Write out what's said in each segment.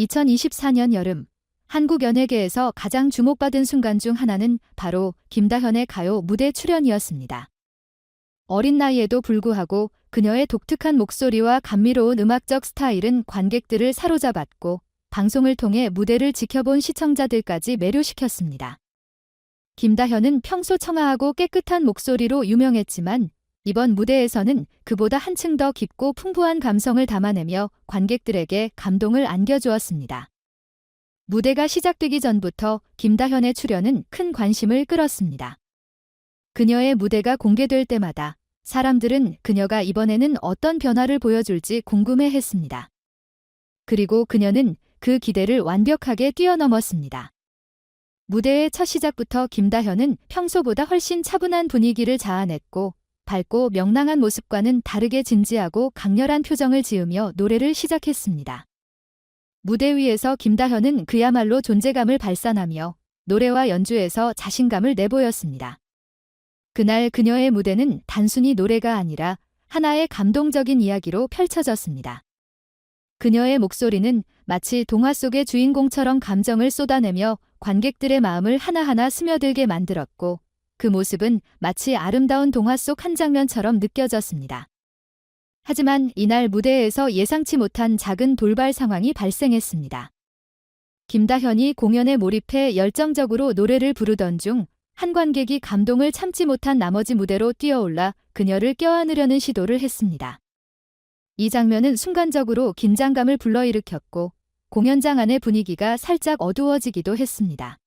2024년 여름, 한국 연예계에서 가장 주목받은 순간 중 하나는 바로 김다현의 가요 무대 출연이었습니다. 어린 나이에도 불구하고 그녀의 독특한 목소리와 감미로운 음악적 스타일은 관객들을 사로잡았고, 방송을 통해 무대를 지켜본 시청자들까지 매료시켰습니다. 김다현은 평소 청아하고 깨끗한 목소리로 유명했지만, 이번 무대에서는 그보다 한층 더 깊고 풍부한 감성을 담아내며 관객들에게 감동을 안겨주었습니다. 무대가 시작되기 전부터 김다현의 출연은 큰 관심을 끌었습니다. 그녀의 무대가 공개될 때마다 사람들은 그녀가 이번에는 어떤 변화를 보여줄지 궁금해했습니다. 그리고 그녀는 그 기대를 완벽하게 뛰어넘었습니다. 무대의 첫 시작부터 김다현은 평소보다 훨씬 차분한 분위기를 자아냈고, 밝고 명랑한 모습과는 다르게 진지하고 강렬한 표정을 지으며 노래를 시작했습니다. 무대 위에서 김다현은 그야말로 존재감을 발산하며 노래와 연주에서 자신감을 내보였습니다. 그날 그녀의 무대는 단순히 노래가 아니라 하나의 감동적인 이야기로 펼쳐졌습니다. 그녀의 목소리는 마치 동화 속의 주인공처럼 감정을 쏟아내며 관객들의 마음을 하나하나 스며들게 만들었고, 그 모습은 마치 아름다운 동화 속 한 장면처럼 느껴졌습니다. 하지만 이날 무대에서 예상치 못한 작은 돌발 상황이 발생했습니다. 김다현이 공연에 몰입해 열정적으로 노래를 부르던 중 한 관객이 감동을 참지 못한 나머지 무대로 뛰어올라 그녀를 껴안으려는 시도를 했습니다. 이 장면은 순간적으로 긴장감을 불러일으켰고, 공연장 안의 분위기가 살짝 어두워지기도 했습니다.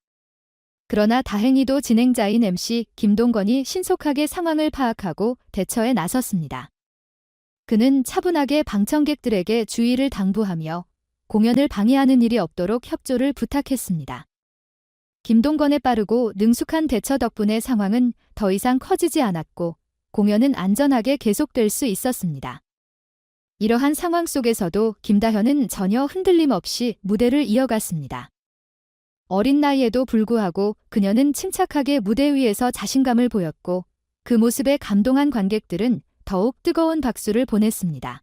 그러나 다행히도 진행자인 MC 김동건이 신속하게 상황을 파악하고 대처에 나섰습니다. 그는 차분하게 방청객들에게 주의를 당부하며 공연을 방해하는 일이 없도록 협조를 부탁했습니다. 김동건의 빠르고 능숙한 대처 덕분에 상황은 더 이상 커지지 않았고, 공연은 안전하게 계속될 수 있었습니다. 이러한 상황 속에서도 김다현은 전혀 흔들림 없이 무대를 이어갔습니다. 어린 나이에도 불구하고 그녀는 침착하게 무대 위에서 자신감을 보였고, 그 모습에 감동한 관객들은 더욱 뜨거운 박수를 보냈습니다.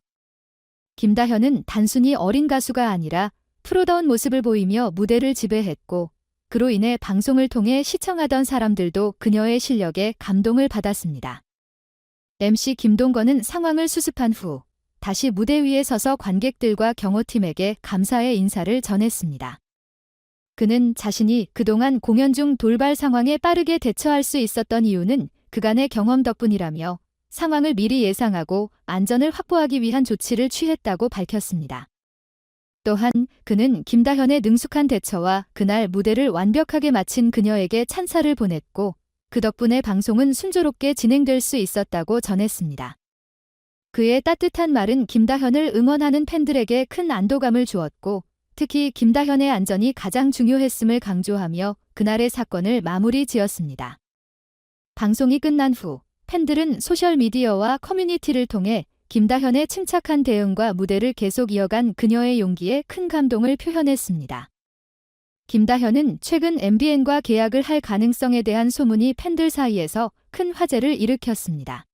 김다현은 단순히 어린 가수가 아니라 프로다운 모습을 보이며 무대를 지배했고, 그로 인해 방송을 통해 시청하던 사람들도 그녀의 실력에 감동을 받았습니다. MC 김동건은 상황을 수습한 후 다시 무대 위에 서서 관객들과 경호팀에게 감사의 인사를 전했습니다. 그는 자신이 그동안 공연 중 돌발 상황에 빠르게 대처할 수 있었던 이유는 그간의 경험 덕분이라며, 상황을 미리 예상하고 안전을 확보하기 위한 조치를 취했다고 밝혔습니다. 또한 그는 김다현의 능숙한 대처와 그날 무대를 완벽하게 마친 그녀에게 찬사를 보냈고, 그 덕분에 방송은 순조롭게 진행될 수 있었다고 전했습니다. 그의 따뜻한 말은 김다현을 응원하는 팬들에게 큰 안도감을 주었고, 특히 김다현의 안전이 가장 중요했음을 강조하며 그날의 사건을 마무리 지었습니다. 방송이 끝난 후 팬들은 소셜미디어와 커뮤니티를 통해 김다현의 침착한 대응과 무대를 계속 이어간 그녀의 용기에 큰 감동을 표현했습니다. 김다현은 최근 MBN과 계약을 할 가능성에 대한 소문이 팬들 사이에서 큰 화제를 일으켰습니다.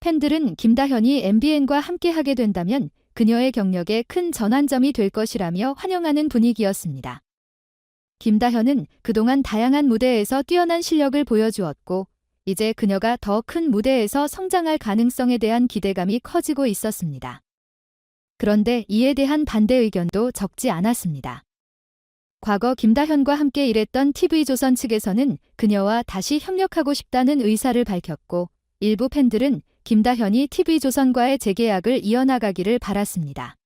팬들은 김다현이 MBN과 함께하게 된다면 그녀의 경력에 큰 전환점이 될 것이라며 환영하는 분위기였습니다. 김다현은 그동안 다양한 무대에서 뛰어난 실력을 보여주었고, 이제 그녀가 더 큰 무대에서 성장할 가능성에 대한 기대감이 커지고 있었습니다. 그런데 이에 대한 반대 의견도 적지 않았습니다. 과거 김다현과 함께 일했던 TV조선 측에서는 그녀와 다시 협력하고 싶다는 의사를 밝혔고, 일부 팬들은 김다현이 TV조선과의 재계약을 이어나가기를 바랐습니다.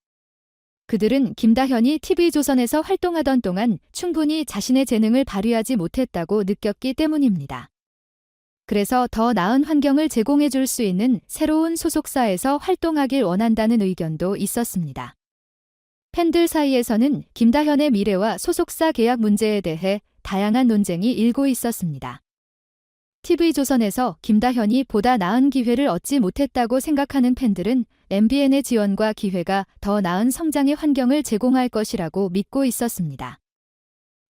그들은 김다현이 TV조선에서 활동하던 동안 충분히 자신의 재능을 발휘하지 못했다고 느꼈기 때문입니다. 그래서 더 나은 환경을 제공해 줄 수 있는 새로운 소속사에서 활동하길 원한다는 의견도 있었습니다. 팬들 사이에서는 김다현의 미래와 소속사 계약 문제에 대해 다양한 논쟁이 일고 있었습니다. TV조선에서 김다현이 보다 나은 기회를 얻지 못했다고 생각하는 팬들은 MBN의 지원과 기회가 더 나은 성장의 환경을 제공할 것이라고 믿고 있었습니다.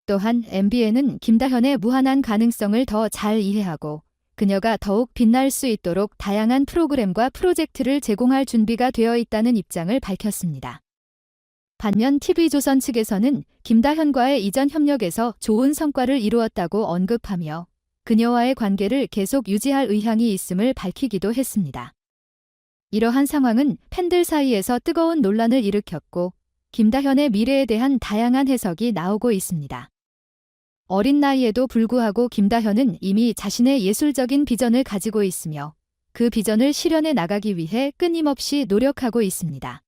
또한 MBN은 김다현의 무한한 가능성을 더 잘 이해하고, 그녀가 더욱 빛날 수 있도록 다양한 프로그램과 프로젝트를 제공할 준비가 되어 있다는 입장을 밝혔습니다. 반면 TV조선 측에서는 김다현과의 이전 협력에서 좋은 성과를 이루었다고 언급하며 그녀와의 관계를 계속 유지할 의향이 있음을 밝히기도 했습니다. 이러한 상황은 팬들 사이에서 뜨거운 논란을 일으켰고 김다현의 미래에 대한 다양한 해석이 나오고 있습니다. 어린 나이에도 불구하고 김다현은 이미 자신의 예술적인 비전을 가지고 있으며 그 비전을 실현해 나가기 위해 끊임없이 노력하고 있습니다.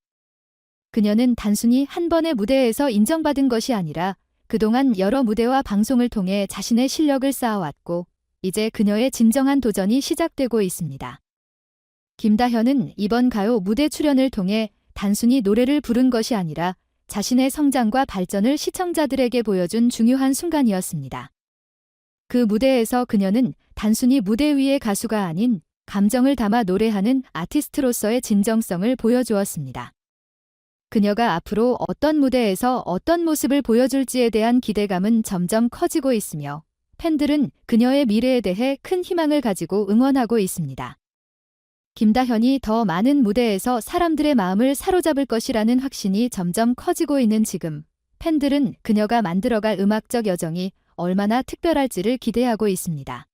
그녀는 단순히 한 번의 무대에서 인정받은 것이 아니라 그동안 여러 무대와 방송을 통해 자신의 실력을 쌓아왔고 이제 그녀의 진정한 도전이 시작되고 있습니다. 김다현은 이번 가요 무대 출연을 통해 단순히 노래를 부른 것이 아니라 자신의 성장과 발전을 시청자들에게 보여준 중요한 순간이었습니다. 그 무대에서 그녀는 단순히 무대 위의 가수가 아닌 감정을 담아 노래하는 아티스트로서의 진정성을 보여주었습니다. 그녀가 앞으로 어떤 무대에서 어떤 모습을 보여줄지에 대한 기대감은 점점 커지고 있으며 팬들은 그녀의 미래에 대해 큰 희망을 가지고 응원하고 있습니다. 김다현이 더 많은 무대에서 사람들의 마음을 사로잡을 것이라는 확신이 점점 커지고 있는 지금, 팬들은 그녀가 만들어갈 음악적 여정이 얼마나 특별할지를 기대하고 있습니다.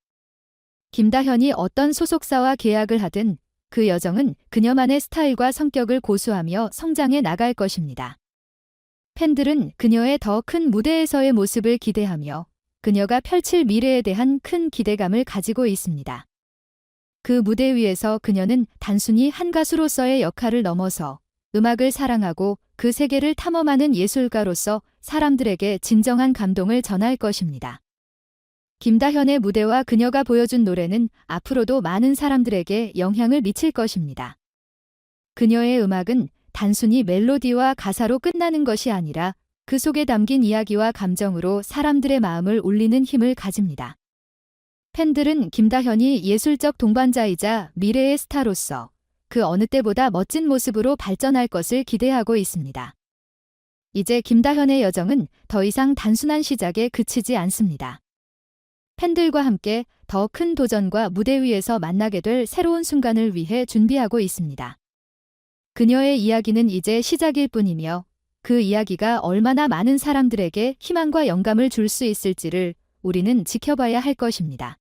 김다현이 어떤 소속사와 계약을 하든 그 여정은 그녀만의 스타일과 성격을 고수하며 성장해 나갈 것입니다. 팬들은 그녀의 더 큰 무대에서의 모습을 기대하며 그녀가 펼칠 미래에 대한 큰 기대감을 가지고 있습니다. 그 무대 위에서 그녀는 단순히 한 가수로서의 역할을 넘어서 음악을 사랑하고 그 세계를 탐험하는 예술가로서 사람들에게 진정한 감동을 전할 것입니다. 김다현의 무대와 그녀가 보여준 노래는 앞으로도 많은 사람들에게 영향을 미칠 것입니다. 그녀의 음악은 단순히 멜로디와 가사로 끝나는 것이 아니라 그 속에 담긴 이야기와 감정으로 사람들의 마음을 울리는 힘을 가집니다. 팬들은 김다현이 예술적 동반자이자 미래의 스타로서 그 어느 때보다 멋진 모습으로 발전할 것을 기대하고 있습니다. 이제 김다현의 여정은 더 이상 단순한 시작에 그치지 않습니다. 팬들과 함께 더 큰 도전과 무대 위에서 만나게 될 새로운 순간을 위해 준비하고 있습니다. 그녀의 이야기는 이제 시작일 뿐이며 그 이야기가 얼마나 많은 사람들에게 희망과 영감을 줄 수 있을지를 우리는 지켜봐야 할 것입니다.